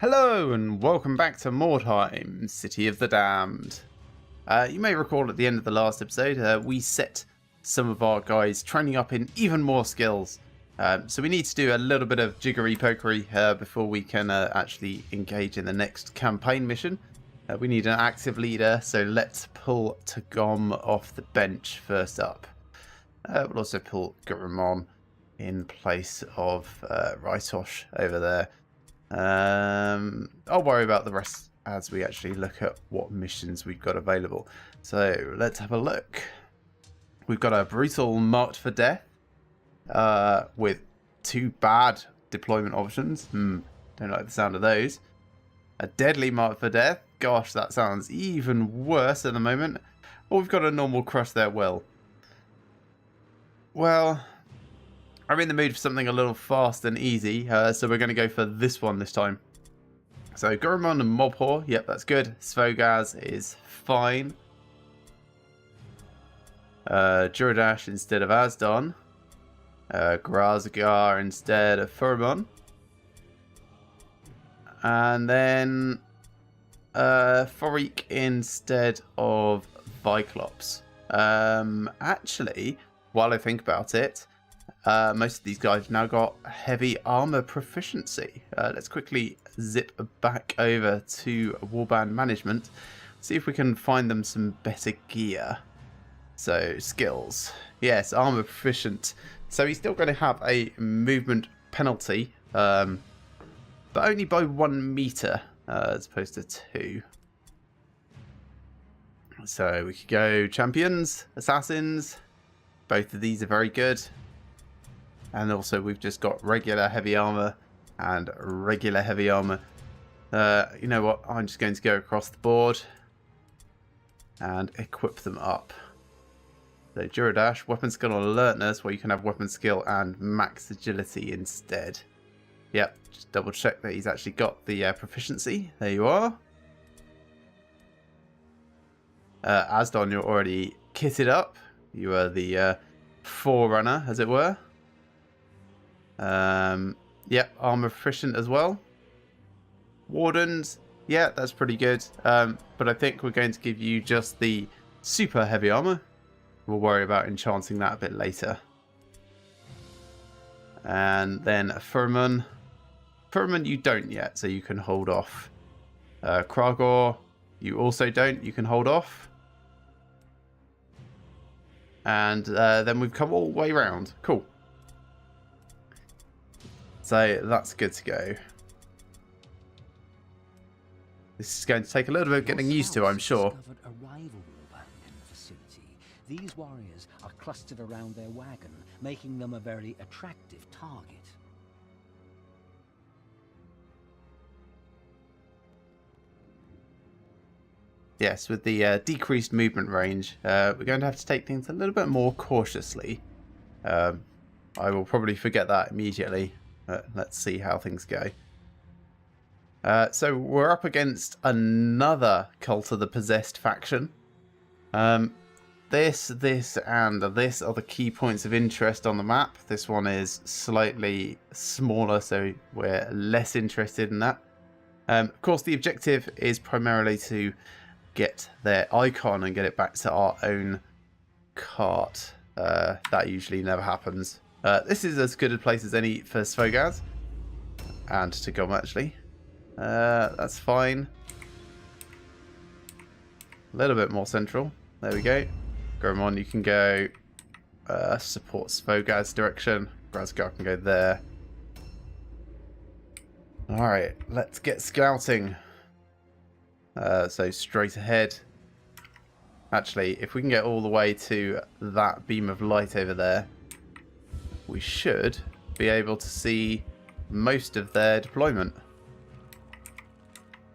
Hello and welcome back to Mordheim, City of the Damned. You may recall at the end of the last episode, we set some of our guys training up in even more skills. So we need to do a little bit of jiggery-pokery before we can actually engage in the next campaign mission. We need an active leader, so let's pull Tagom off the bench first up. We'll also pull Gurumon in place of Rytosh over there. I'll worry about the rest as we actually look at what missions we've got available. So let's have a look. We've got a brutal marked for death with 2 bad deployment options. Don't like the sound of those. A deadly marked for death. Gosh, that sounds even worse at the moment. Or we've got a normal crush there. Well, I'm in the mood for something a little fast and easy, so we're going to go for this one this time. So Gurumon and Mobhor, yep, that's good. Svogaz is fine. Juradash instead of Asdon. Grazgar instead of Furmon. And then Forik instead of Viclops. Actually, while I think about it, most of these guys have now got heavy armor proficiency. Let's quickly zip back over to Warband management, see if we can find them some better gear. So skills, yes, armor proficient. So he's still going to have a movement penalty, but only by 1 meter as opposed to 2. So we could go champions, assassins. Both of these are very good. And also we've just got regular heavy armor and regular heavy armor. You know what? I'm just going to go across the board and equip them up. So Juradash, weapon skill and alertness, where you can have weapon skill and max agility instead. Yep, just double check that he's actually got the proficiency. There you are. Asdon, you're already kitted up. You are the forerunner, as it were. Yep, armor proficient as well. Wardens, yeah, that's pretty good. But I think we're going to give you just the super heavy armor. We'll worry about enchanting that a bit later. And then Furman. Furman you don't yet, so you can hold off. Kragor, you also don't, you can hold off. And then we've come all the way around. Cool. So that's good to go. This is going to take a little bit of getting used to, I'm sure. A rival warband in the vicinity. These warriors are clustered around their wagon, making them a very attractive target. Yes, with the decreased movement range, we're going to have to take things a little bit more cautiously. I will probably forget that immediately. Let's see how things go. So we're up against another Cult of the Possessed faction. This, and this are the key points of interest on the map. This one is slightly smaller, so we're less interested in that. Of course, the objective is primarily to get their icon and get it back to our own cart. That usually never happens. This is as good a place as any for Svogaz. And Tagom, actually. That's fine. A little bit more central. There we go. Gurumon, you can go support Svogaz's direction. Grazgar can go there. Alright, let's get scouting. So straight ahead. Actually, if we can get all the way to that beam of light over there, we should be able to see most of their deployment.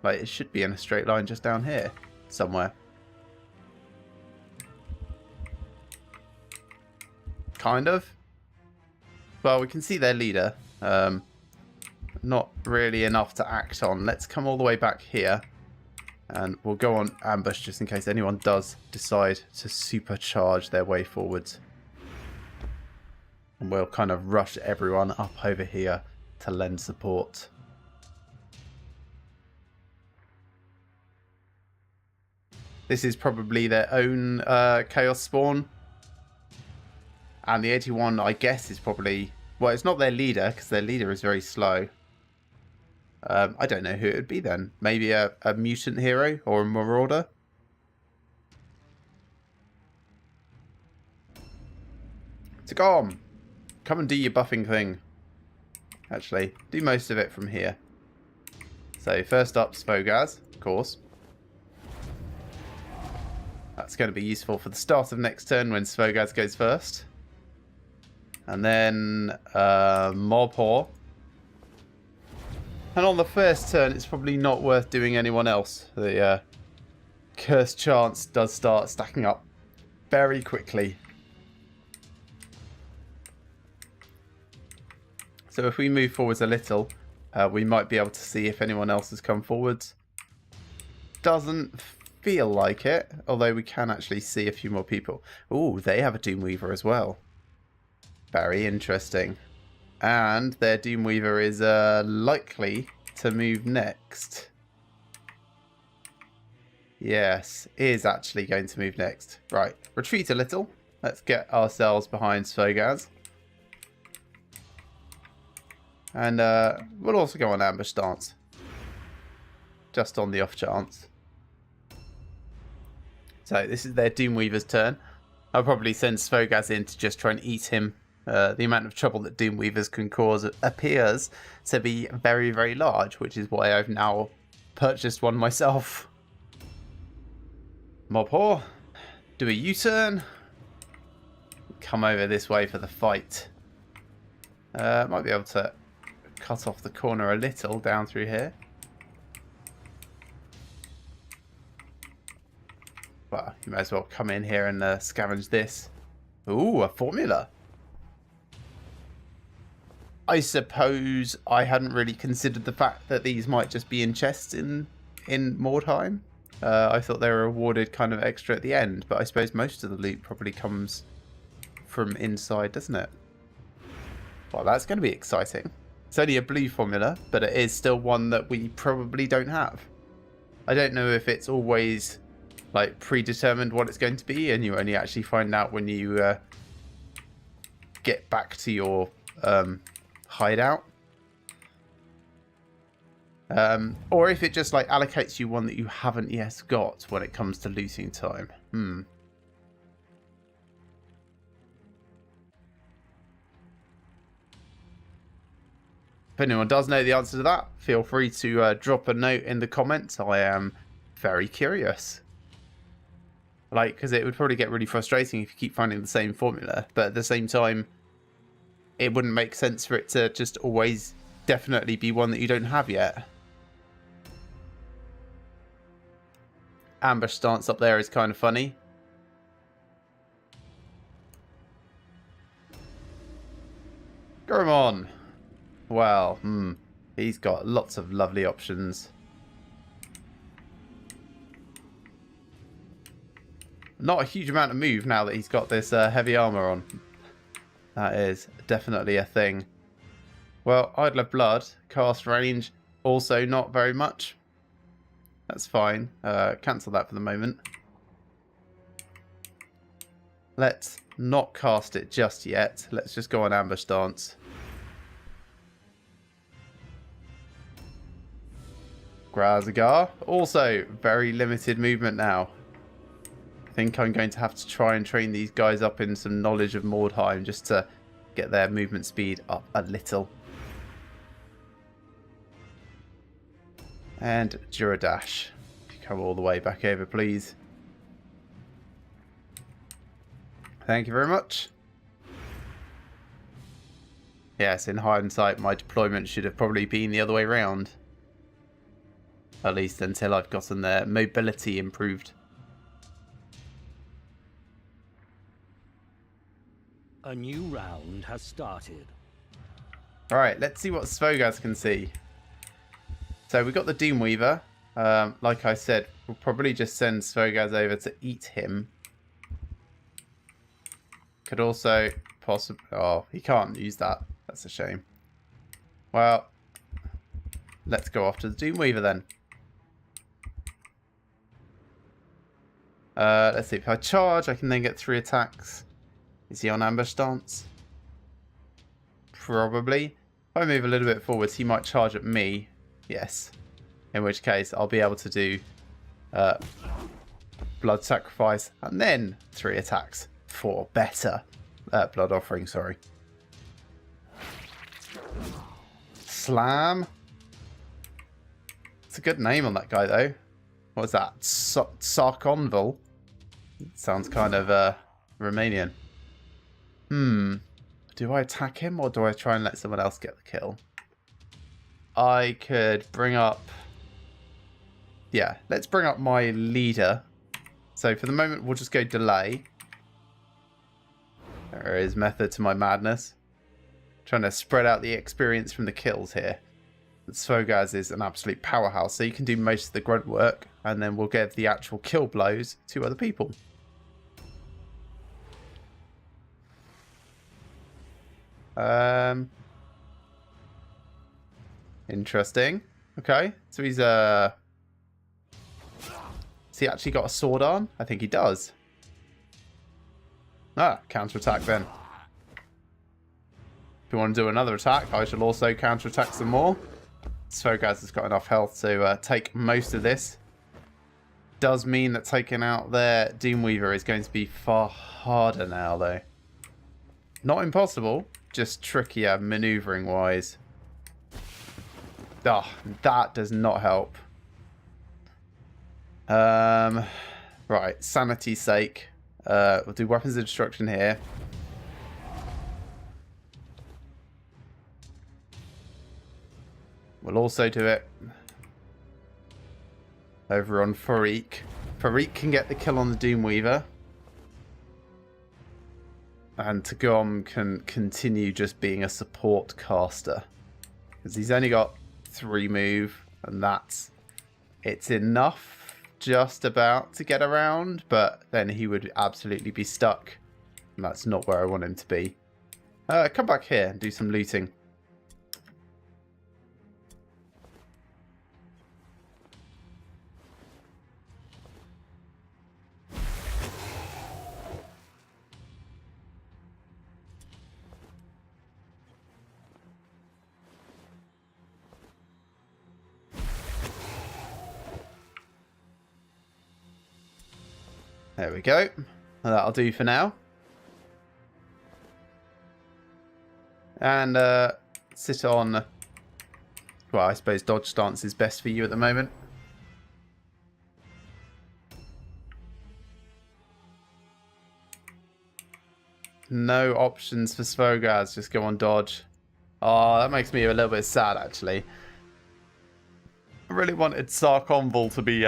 Like, it should be in a straight line just down here somewhere. Kind of. Well, we can see their leader. Not really enough to act on. Let's come all the way back here. And we'll go on ambush just in case anyone does decide to supercharge their way forwards. And we'll kind of rush everyone up over here to lend support. This is probably their own Chaos Spawn. And the 81, I guess, is probably... Well, it's not their leader, because their leader is very slow. I don't know who it would be then. Maybe a mutant hero or a marauder? So go on. Come and do your buffing thing. Actually, do most of it from here. So first up, Svogaz, of course. That's going to be useful for the start of next turn when Svogaz goes first. And then Mordheim. And on the first turn, it's probably not worth doing anyone else. The Cursed Chance does start stacking up very quickly. So if we move forwards a little, we might be able to see if anyone else has come forwards. Doesn't feel like it, although we can actually see a few more people. Ooh, they have a Doomweaver as well. Very interesting. And their Doomweaver is likely to move next. Yes, is actually going to move next. Right, retreat a little. Let's get ourselves behind Svogaz. And we'll also go on ambush stance. Just on the off chance. So this is their Doomweaver's turn. I'll probably send Svogaz in to just try and eat him. The amount of trouble that Doomweavers can cause appears to be very, very large, which is why I've now purchased one myself. Mordheim, do a U-turn. Come over this way for the fight. Might be able to cut off the corner a little down through here. Well, you may as well come in here and scavenge this. Ooh, a formula. I suppose I hadn't really considered the fact that these might just be in chests in Mordheim. I thought they were awarded kind of extra at the end, but I suppose most of the loot probably comes from inside, doesn't it? Well, that's going to be exciting. It's only a blue formula, but it is still one that we probably don't have. I don't know if it's always like predetermined what it's going to be, and you only actually find out when you get back to your hideout, or if it just like allocates you one that you haven't yet got when it comes to looting time. If anyone does know the answer to that, feel free to drop a note in the comments. I am very curious. Like, because it would probably get really frustrating if you keep finding the same formula, but at the same time, it wouldn't make sense for it to just always definitely be one that you don't have yet. Ambush stance up there is kind of funny. Go on. Well, he's got lots of lovely options. Not a huge amount of move now that he's got this heavy armor on. That is definitely a thing. Well, Idle of Blood, cast range, also not very much. That's fine. Cancel that for the moment. Let's not cast it just yet. Let's just go on ambush stance. Grazagar, also very limited movement now. I think I'm going to have to try and train these guys up in some knowledge of Mordheim just to get their movement speed up a little. And Duradash. Come all the way back over, please. Thank you very much. Yes, in hindsight, my deployment should have probably been the other way around. At least until I've gotten their mobility improved. A new round has started. Alright, let's see what Svogaz can see. So we got the Doomweaver. Like I said, we'll probably just send Svogaz over to eat him. Could also possibly... Oh, he can't use that. That's a shame. Well, let's go after the Doomweaver then. Let's see. If I charge, I can then get 3 attacks. Is he on ambush stance? Probably. If I move a little bit forwards, he might charge at me. Yes. In which case, I'll be able to do blood sacrifice and then 3 attacks for better. Blood offering, sorry. Slam. It's a good name on that guy, though. What was that? Sarkonval? Sounds kind of Romanian. Do I attack him or do I try and let someone else get the kill? I could bring up... Yeah, let's bring up my leader. So for the moment, we'll just go delay. There is method to my madness. Trying to spread out the experience from the kills here. Svogaz is an absolute powerhouse, so you can do most of the grunt work, and then we'll give the actual kill blows to other people. Interesting. Okay, so he's has he actually got a sword arm? I think he does. Ah, counter-attack then. If you want to do another attack, I shall also counter-attack some more. Svogaz has got enough health to take most of this. Does mean that taking out their Doomweaver is going to be far harder now, though. Not impossible, just trickier maneuvering-wise. Ah, that does not help. Right, sanity's sake. We'll do weapons of destruction here. We'll also do it over on Farik. Farik can get the kill on the Doomweaver. And Tagom can continue just being a support caster. Because he's only got 3 move, and it's enough just about to get around, but then he would absolutely be stuck. And that's not where I want him to be. Come back here and do some looting. There we go. That'll do for now. And sit on... Well, I suppose dodge stance is best for you at the moment. No options for Svogaz. Just go on dodge. Oh, that makes me a little bit sad, actually. I really wanted Sarkonval to be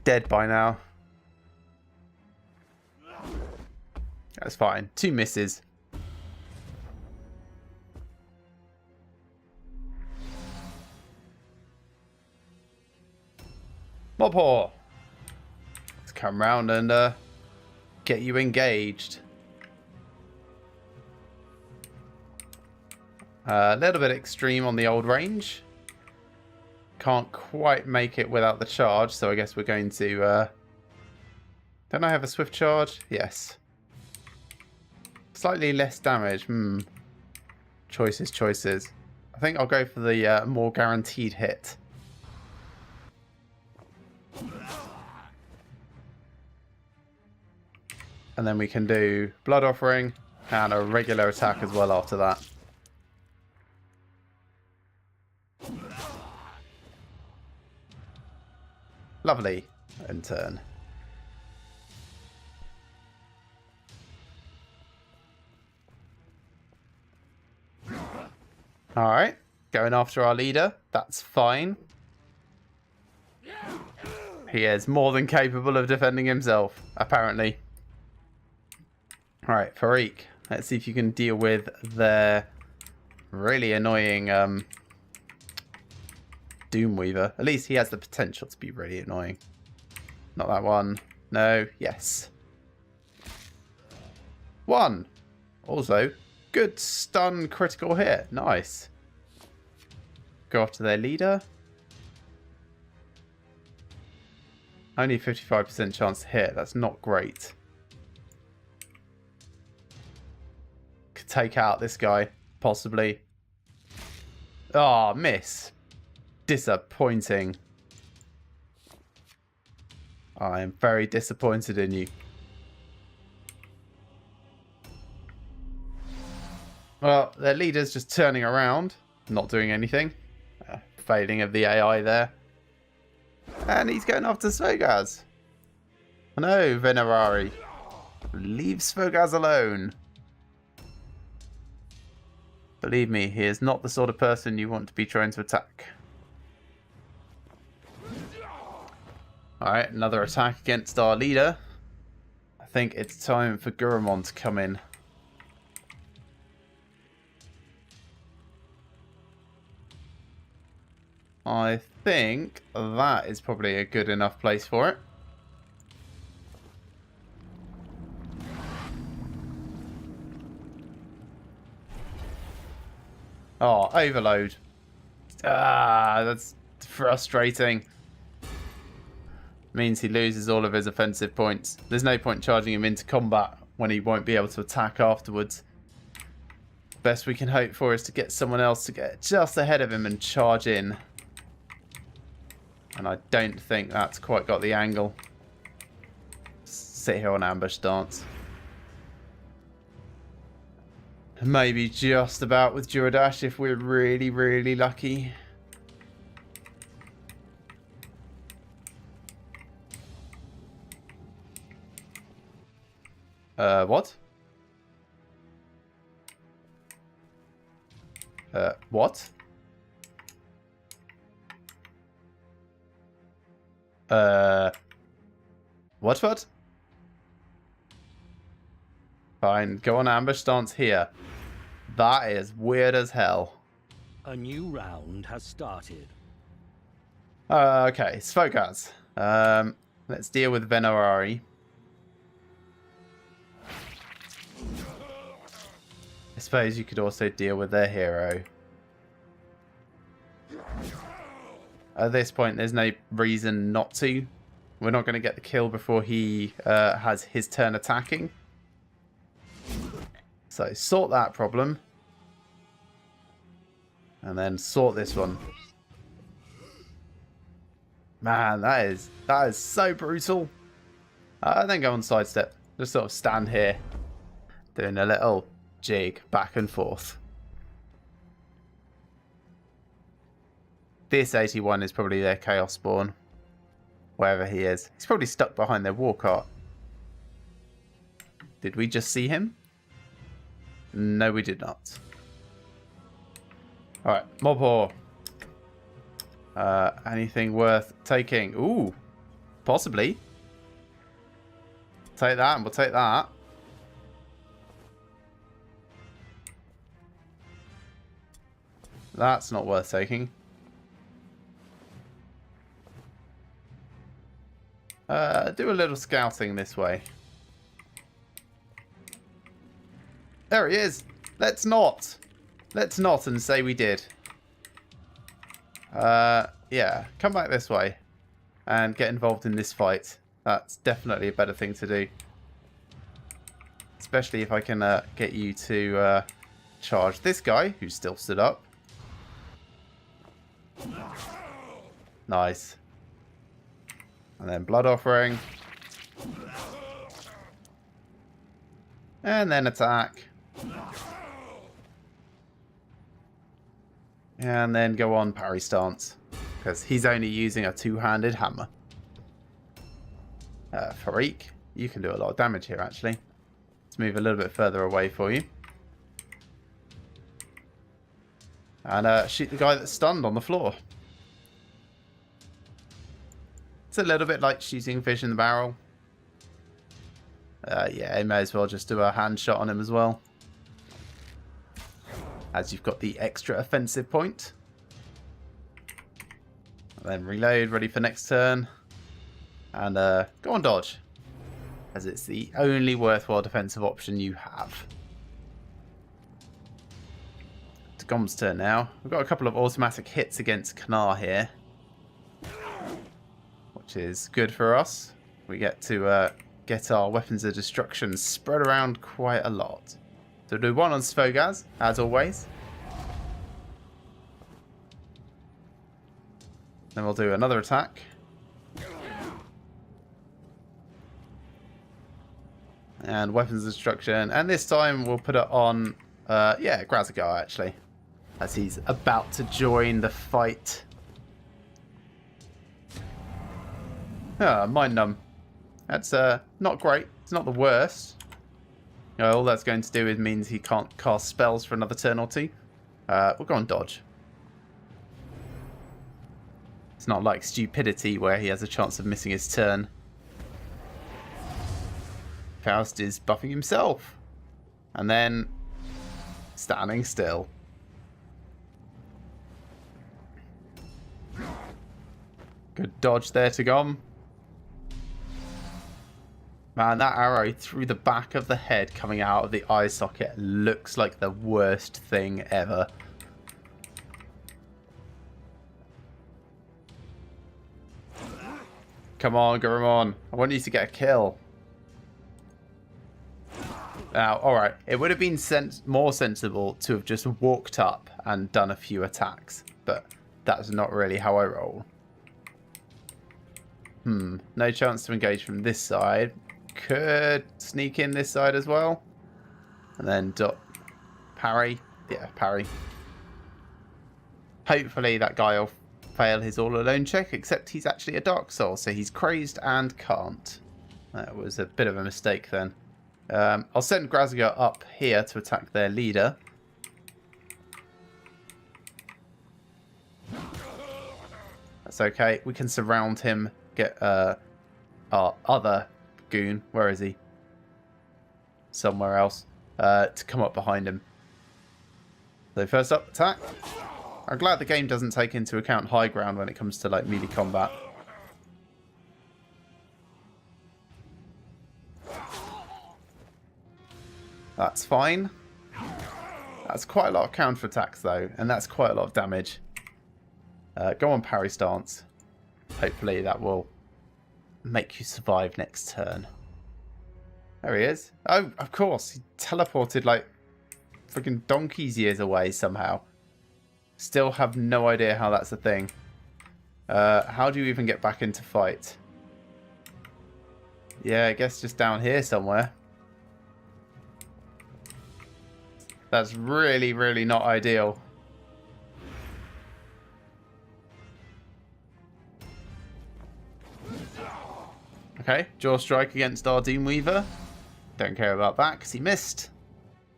dead by now. That's fine. 2 misses. Mobhor. Let's come round and get you engaged. A little bit extreme on the old range. Can't quite make it without the charge, so I guess we're going to... Don't I have a swift charge? Yes. Slightly less damage. Choices, choices. I think I'll go for the more guaranteed hit. And then we can do blood offering and a regular attack as well after that. Lovely. In turn. Alright, going after our leader. That's fine. He is more than capable of defending himself, apparently. Alright, Farik. Let's see if you can deal with their really annoying Doomweaver. At least he has the potential to be really annoying. Not that one. No. Yes. 1. Also... Good stun critical hit. Nice. Go after their leader. Only 55% chance to hit. That's not great. Could take out this guy, possibly. Oh, miss. Disappointing. I am very disappointed in you. Well, their leader's just turning around, not doing anything. Failing of the AI there. And he's going after Svogaz. No, Venerari. Leave Svogaz alone. Believe me, he is not the sort of person you want to be trying to attack. Alright, another attack against our leader. I think it's time for Gurumon to come in. I think that is probably a good enough place for it. Oh, overload. Ah, that's frustrating. Means he loses all of his offensive points. There's no point charging him into combat when he won't be able to attack afterwards. Best we can hope for is to get someone else to get just ahead of him and charge in. And I don't think that's quite got the angle. Sit here on ambush stance. Maybe just about with Duradash if we're really, really lucky. What? What? What? Fine, go on ambush stance here. That is weird as hell. A new round has started. Okay, Svogaz. Let's deal with Venerari. I suppose you could also deal with their hero. At this point, there's no reason not to. We're not going to get the kill before he has his turn attacking. So sort that problem. And then sort this one. Man, that is so brutal. Then go on sidestep. Just sort of stand here. Doing a little jig back and forth. This 81 is probably their Chaos Spawn. Wherever he is. He's probably stuck behind their war cart. Did we just see him? No, we did not. Alright, mob whore. Anything worth taking? Ooh, possibly. Take that and we'll take that. That's not worth taking. Do a little scouting this way. There he is. Let's not and say we did. Yeah, come back this way and get involved in this fight. That's definitely a better thing to do. Especially if I can get you to charge this guy who's still stood up. Nice. And then blood offering. And then attack. And then go on parry stance. Because he's only using a two-handed hammer. Farik, you can do a lot of damage here actually. Let's move a little bit further away for you. And shoot the guy that's stunned on the floor. It's a little bit like shooting fish in the barrel. Yeah, you may as well just do a hand shot on him as well. As you've got the extra offensive point. And then reload, ready for next turn. And go on dodge. As it's the only worthwhile defensive option you have. It's Gom's turn now. We've got a couple of automatic hits against Knar here. Which which is good for us. We get to get our weapons of destruction spread around quite a lot. So we'll do one on Svogaz, as always. Then we'll do another attack. And weapons of destruction. And this time we'll put it on, Grazigar, actually. As he's about to join the fight. Mind Numb. That's not great. It's not the worst. All that's going to do is means he can't cast spells for another turn or two. We'll go on Dodge. It's not like Stupidity where he has a chance of missing his turn. Faust is buffing himself. And then standing still. Good dodge there to Gom. Man, that arrow through the back of the head coming out of the eye socket looks like the worst thing ever. Come on, Garumon. I want you to get a kill. Now, alright, it would have been more sensible to have just walked up and done a few attacks, but that's not really how I roll. No chance to engage from this side. Could sneak in this side as well. And then parry. Yeah, parry. Hopefully that guy will fail his all-alone check, except he's actually a Dark Soul, so he's crazed and can't. That was a bit of a mistake then. I'll send Grazigar up here to attack their leader. That's okay. We can surround him, get our other goon, where is he? Somewhere else. To come up behind him. So first up, attack. I'm glad the game doesn't take into account high ground when it comes to like melee combat. That's fine. That's quite a lot of counterattacks though, and that's quite a lot of damage. Go on parry stance. Hopefully that will make you survive next turn. There he is. Oh, of course. He teleported like freaking donkey's years away somehow. Still have no idea how that's a thing. How do you even get back into fight? Yeah, I guess just down here somewhere. That's really, really not ideal. Okay, Jaw Strike against our Doomweaver. Don't care about that because he missed.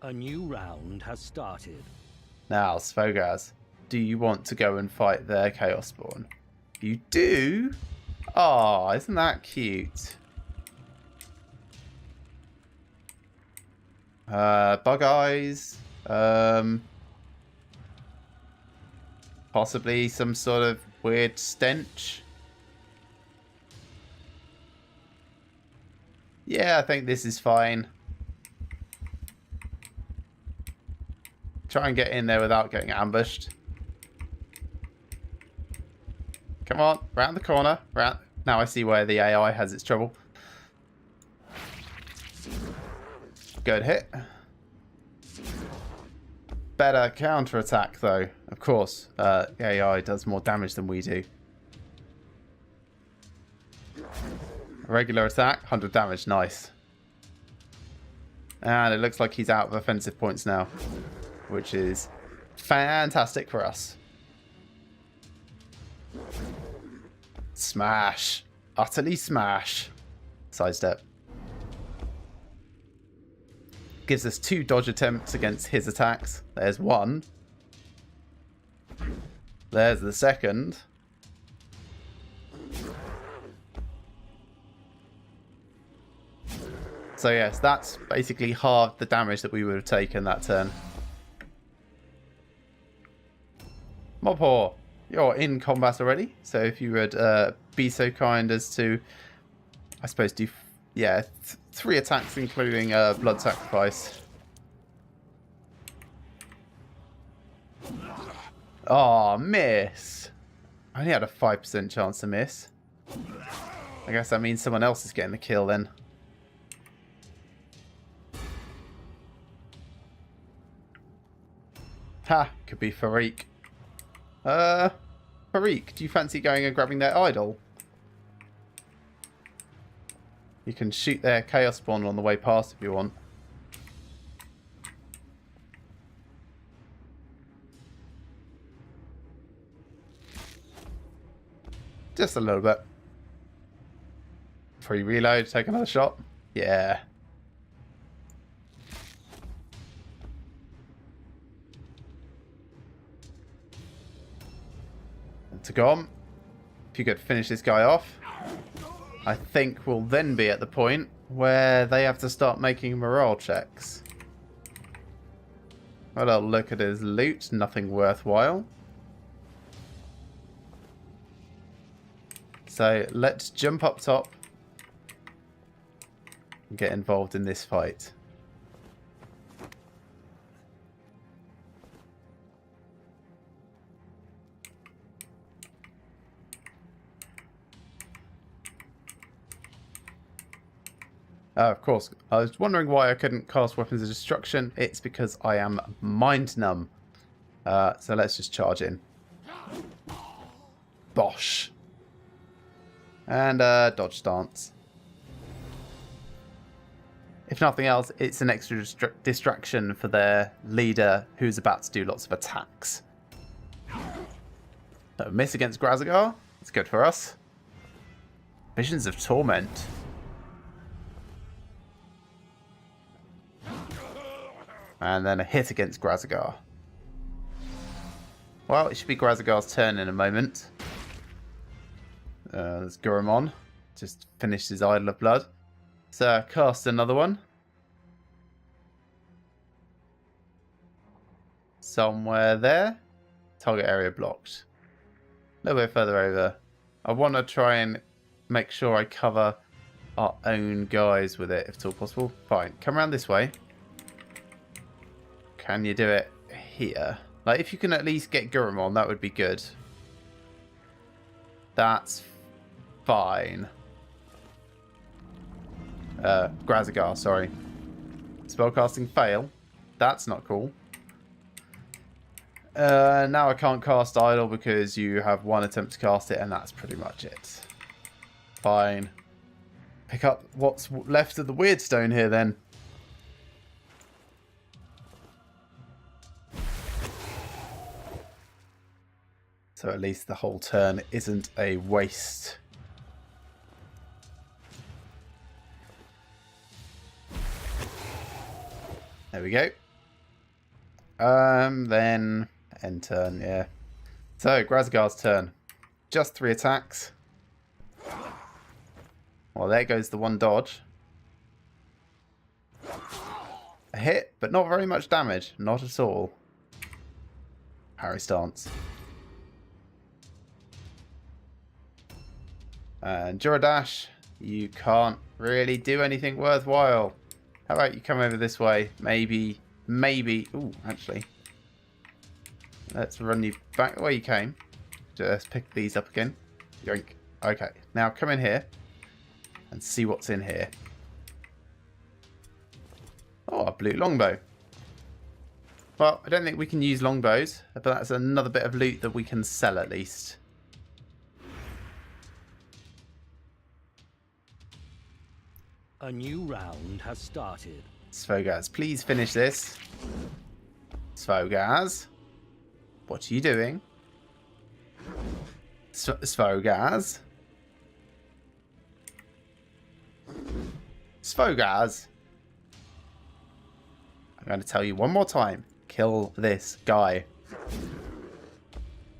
A new round has started. Now, Svogaz, do you want to go and fight their Chaos Spawn? You do? Oh, isn't that cute? Bug Eyes. Possibly some sort of weird stench. Yeah, I think this is fine. Try and get in there without getting ambushed. Come on, round the corner. Round. Now I see where the AI has its trouble. Good hit. Better counter-attack, though. Of course, AI does more damage than we do. Regular attack, 100 damage, nice. And it looks like he's out of offensive points now, which is fantastic for us. Smash. Utterly smash. Sidestep. Gives us 2 dodge attempts against his attacks. There's one. There's the second. So yes, that's basically halved the damage that we would have taken that turn. Mobhor, you're in combat already. So if you would be so kind as to, I suppose, do 3 attacks including blood sacrifice. Oh, miss. I only had a 5% chance to miss. I guess that means someone else is getting the kill then. Ha! Could be Farik. Farik, do you fancy going and grabbing their idol? You can shoot their chaos spawn on the way past if you want. Just a little bit. Before you reload, take another shot. Yeah. And to go on. If you could finish this guy off, I think we'll then be at the point where they have to start making morale checks. Well, I'll look at his loot. Nothing worthwhile. So let's jump up top and get involved in this fight. Of course, I was wondering why I couldn't cast Weapons of Destruction. It's because I am mind numb. So let's just charge in. Bosh. And dodge stance. If nothing else, it's an extra distraction for their leader who's about to do lots of attacks. So miss against Grazagar. That's good for us. Visions of Torment. And then a hit against Grazagar. Well, it should be Grazagar's turn in a moment. There's Gurumon. Just finished his Idol of Blood. So, cast another one. Somewhere there. Target area blocked. A little bit further over. I want to try and make sure I cover our own guys with it, if at all possible. Fine. Come around this way. Can you do it here? Like, if you can at least get Gurumon, that would be good. That's fine. Grazagar, sorry. Spellcasting fail. That's not cool. Now I can't cast Idol because you have one attempt to cast it, and that's pretty much it. Fine. Pick up what's left of the weird stone here then. So at least the whole turn isn't a waste. There we go. Then end turn, yeah. So Grazagar's turn. Just 3 attacks. Well, there goes the one dodge. A hit, but not very much damage. Not at all. Parry stance. And Duradash, you can't really do anything worthwhile. How about you come over this way? Maybe. Ooh, actually. Let's run you back the way you came. Just pick these up again. Yoink. Okay, now come in here and see what's in here. Oh, a blue longbow. Well, I don't think we can use longbows, but that's another bit of loot that we can sell at least. A new round has started. Svogaz, please finish this. Svogaz, what are you doing? Svogaz. Svogaz. I'm going to tell you one more time. Kill this guy.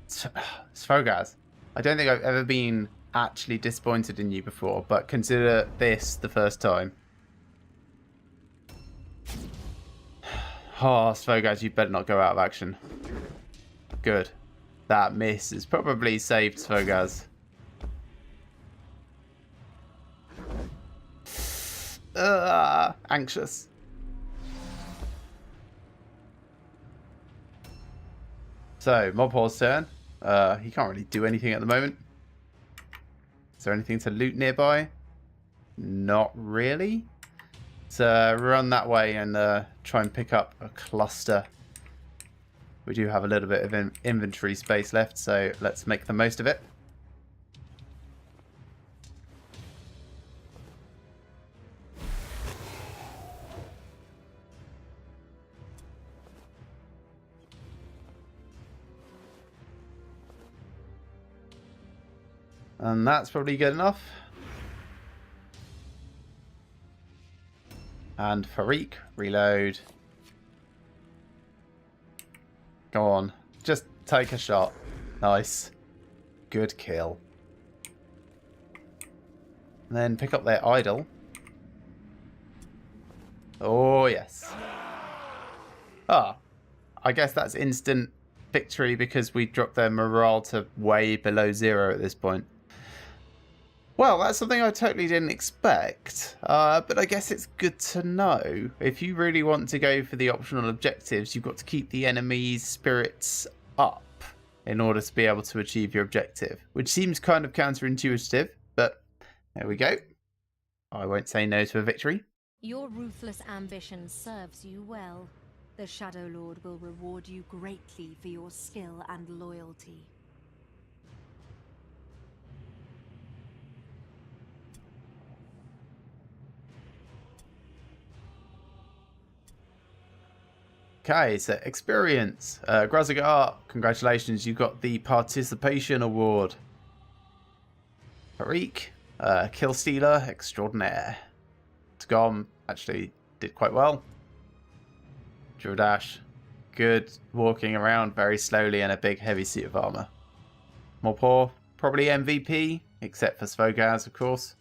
Svogaz. I don't think I've ever been actually disappointed in you before, but consider this the first time. Oh, Svogaz, you better not go out of action. Good. That miss is probably saved Svogaz. Anxious. So, Mobhor's turn. He can't really do anything at the moment. Is there anything to loot nearby? Not really. So run that way and try and pick up a cluster. We do have a little bit of inventory space left, so let's make the most of it. And that's probably good enough. And Farik, reload. Go on. Just take a shot. Nice. Good kill. And then pick up their idol. Oh, yes. Ah. I guess that's instant victory because we dropped their morale to way below 0 at this point. Well, that's something I totally didn't expect, but I guess it's good to know. If you really want to go for the optional objectives, you've got to keep the enemy's spirits up in order to be able to achieve your objective, which seems kind of counterintuitive, but there we go. I won't say no to a victory. Your ruthless ambition serves you well. The Shadow Lord will reward you greatly for your skill and loyalty. Okay, so experience. Grazigar, congratulations, you got the participation award. Farik, kill stealer extraordinaire. Tgom actually did quite well. Jordash, good walking around very slowly in a big heavy suit of armor. Morpor, probably MVP, except for Svogaz, of course.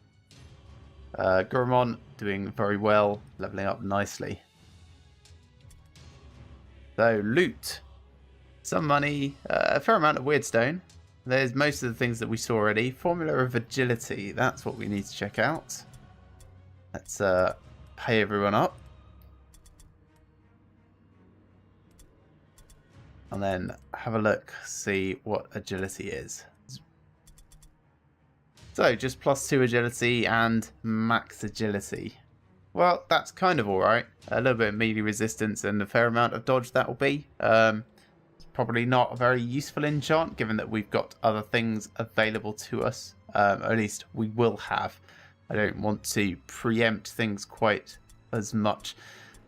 Gurumon doing very well, leveling up nicely. So, loot. Some money, a fair amount of weird stone. There's most of the things that we saw already. Formula of agility, that's what we need to check out. Let's pay everyone up. And then have a look, see what agility is. So, just +2 agility and max agility. Well, that's kind of alright. A little bit of melee resistance and a fair amount of dodge that will be. It's probably not a very useful enchant, given that we've got other things available to us. At least we will have. I don't want to preempt things quite as much.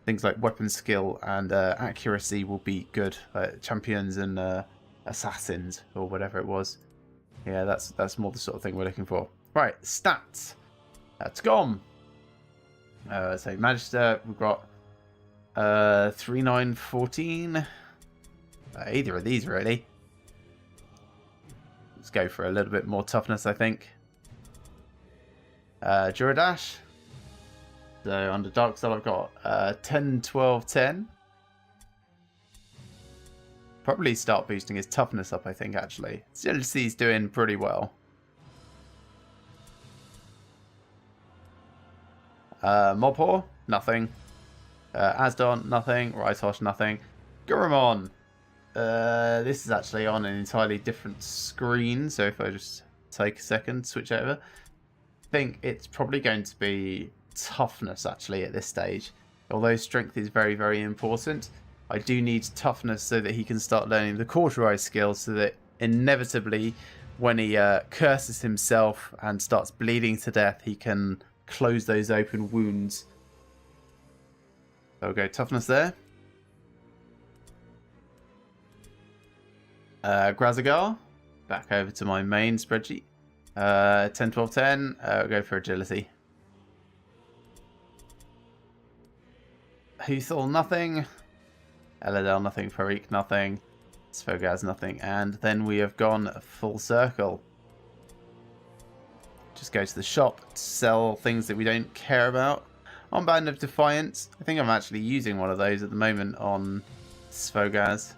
Things like weapon skill and accuracy will be good. Champions and assassins, or whatever it was. Yeah, that's more the sort of thing we're looking for. Right, stats. That's gone. So Magister, we've got 3, 9, 14. Either of these really. Let's go for a little bit more toughness, I think. Duradash. So under Dark Style I've got 10, 12, 10. Probably start boosting his toughness up, I think, actually. Still he's doing pretty well. Mobhor, nothing. Asdon, nothing. Rytosh, nothing. Gurumon. This is actually on an entirely different screen, so if I just take a second, switch over. I think it's probably going to be toughness, actually, at this stage. Although strength is very, very important, I do need toughness so that he can start learning the cauterize skill, so that inevitably, when he curses himself and starts bleeding to death, he can close those open wounds. So I'll go toughness there. Grazigar, back over to my main spreadsheet. 10, 12, 10. I'll go for agility. Huthal, nothing. Eladel, nothing. Farik, nothing. Svogaz, nothing. And then we have gone full circle. Just go to the shop, sell things that we don't care about. On Band of Defiance, I think I'm actually using one of those at the moment on Svogaz.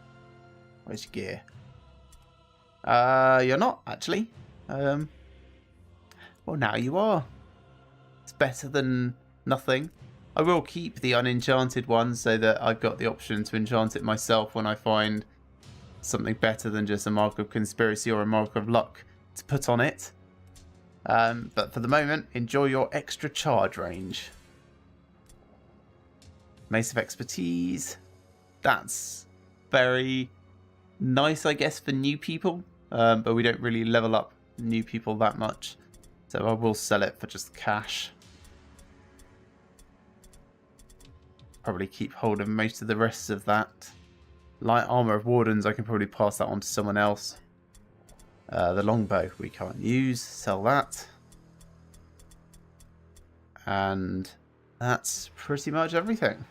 Where's your gear? You're not, actually. Well, now you are. It's better than nothing. I will keep the unenchanted one so that I've got the option to enchant it myself when I find something better than just a Mark of Conspiracy or a Mark of Luck to put on it. But for the moment, enjoy your extra charge range. Mace of Expertise. That's very nice, I guess, for new people. But we don't really level up new people that much. So I will sell it for just cash. Probably keep hold of most of the rest of that. Light Armour of Wardens, I can probably pass that on to someone else. The longbow we can't use, sell that. And that's pretty much everything.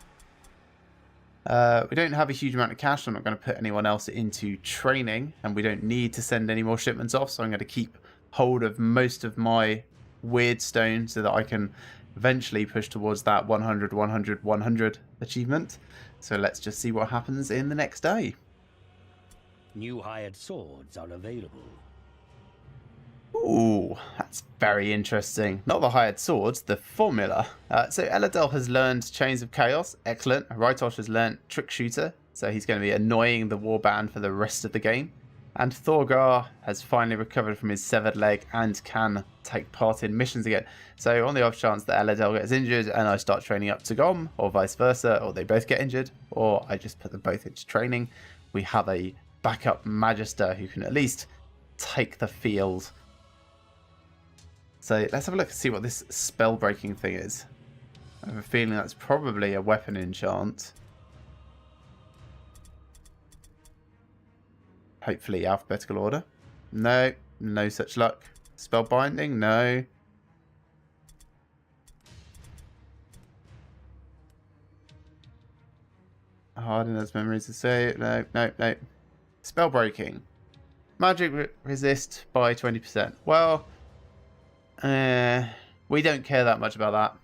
We don't have a huge amount of cash, so I'm not going to put anyone else into training, and we don't need to send any more shipments off, so I'm going to keep hold of most of my weird stone so that I can eventually push towards that 100, 100, 100 achievement. So let's just see what happens in the next day. New hired swords are available. Ooh, that's very interesting. Not the hired swords, the formula. So Eladel has learned Chains of Chaos. Excellent. Rytosh has learned Trick Shooter. So he's going to be annoying the Warband for the rest of the game. And Thorgar has finally recovered from his severed leg and can take part in missions again. So on the off chance that Eladel gets injured and I start training up to Gom, or vice versa, or they both get injured, or I just put them both into training, we have a backup Magister who can at least take the field. So let's have a look and see what this spell breaking thing is. I have a feeling that's probably a weapon enchant. Hopefully alphabetical order. No, no such luck. Spell binding, no. Hardened memories to say, no, no, no. Spell breaking. Magic resist by 20%. Well, we don't care that much about that.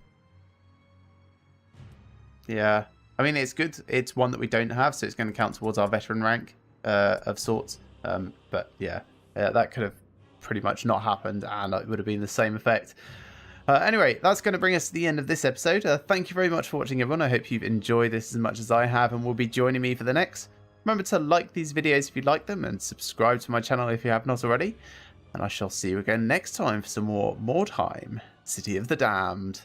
Yeah. I mean, it's good. It's one that we don't have, so it's going to count towards our veteran rank of sorts. But yeah, that could have pretty much not happened, and it would have been the same effect. Anyway, that's going to bring us to the end of this episode. Thank you very much for watching, everyone. I hope you've enjoyed this as much as I have and will be joining me for the next. Remember to like these videos if you like them, and subscribe to my channel if you have not already. And I shall see you again next time for some more Mordheim, City of the Damned.